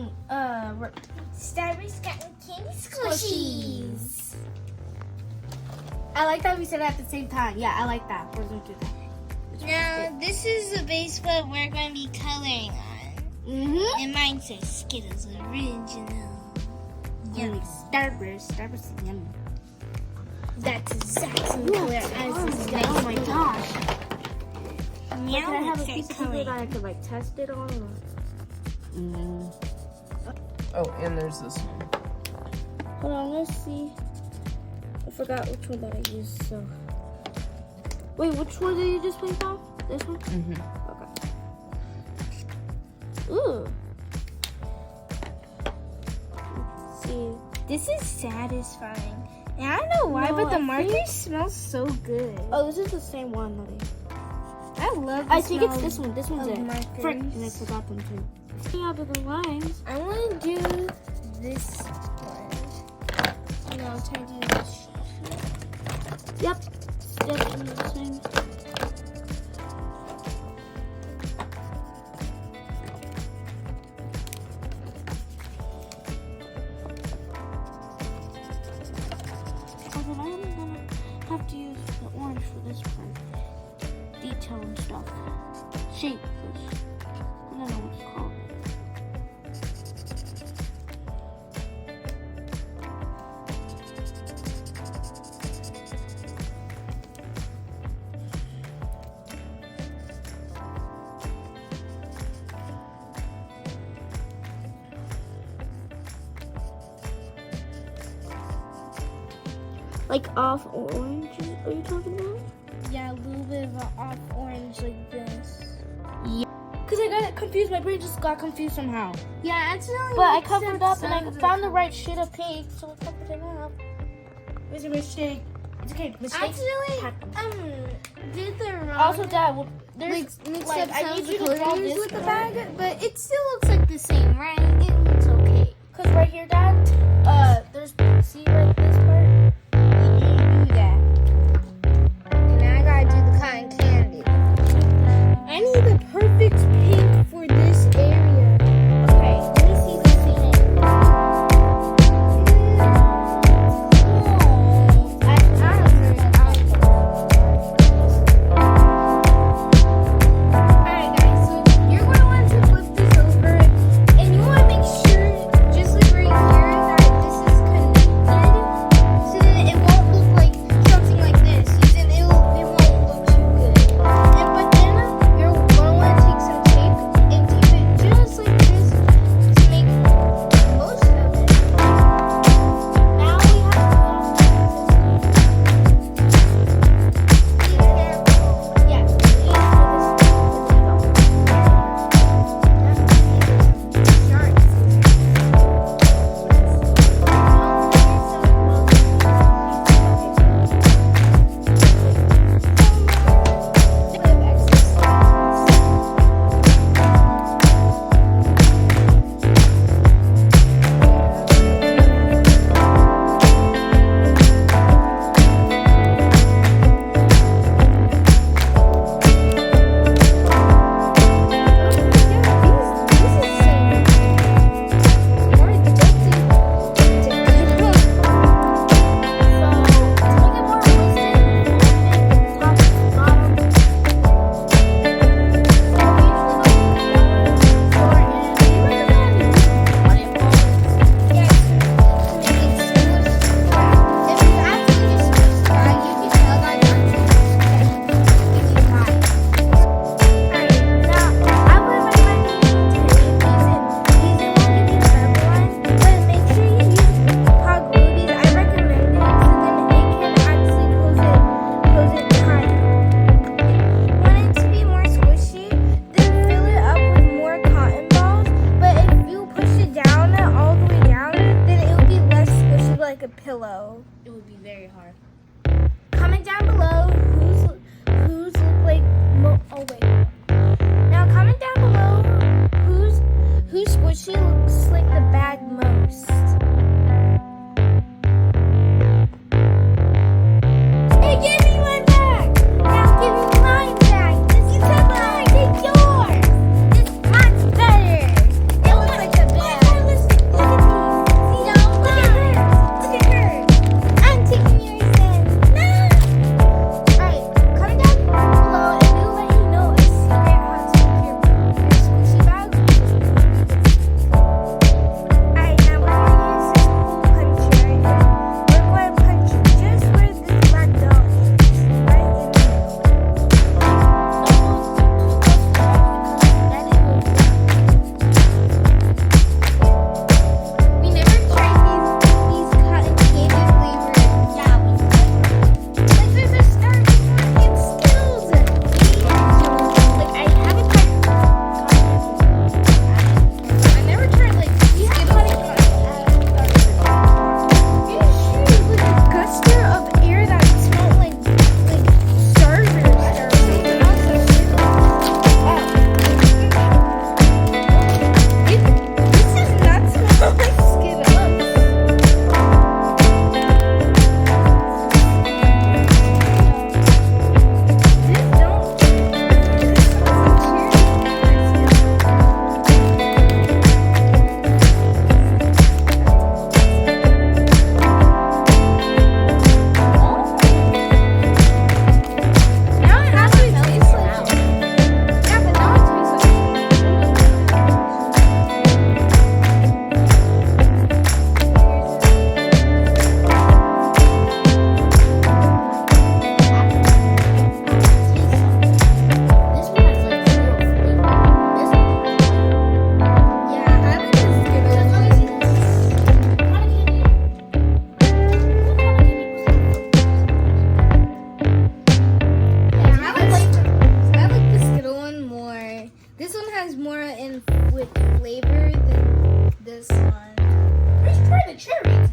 eating Starburst cotton candy squishies. I like that we said it at the same time. Yeah, I like that. We're gonna do that. Now, this is the base what we're going to be coloring on. And mine says Skittles Original. Yummy. Starburst. Starburst is yummy. That's exactly the color as this nice. Oh my gosh. Now Can I have a let's piece start of paper that coloring. I could like test it on? Oh, and there's this one. Hold on, let's see. I forgot which one that I used, so. Wait, which one did you just play from? This one? Okay. Ooh. Let's see. This is satisfying. And I don't know why, but the marker smells so good. Oh, this is the same one that I love I think it's this one. This one's it. markers. Frick, and I forgot them too. See out of the lines. I want to do this one. No, I'm trying to do this. Yep. Yep, the same. Oh, then I'm gonna have to use the orange for this part. Detail and stuff. Shape. I don't know what it's called. Like off orange, are you talking about? Yeah, a little bit of an off orange like this. Because I got confused, my brain just got confused somehow. Yeah, accidentally. But I covered up and I found the right shade of pink, so I covered it up. It was a mistake. It's okay, mistakes Actually, did the wrong. Also, Dad, well, there's mixed like, up I sounds need you to of draw colors this with the one. bag, but it still looks like the same, right? It looks okay. Because right here, Dad, there's, see right this part? You do that. And now I gotta do the cotton candy. I need the perfect pink for this area. Okay, let me see the scene. Alright guys, so you're going to want to flip this over and you want to make sure, just like right here, that this is connected. this one. We should try the cherry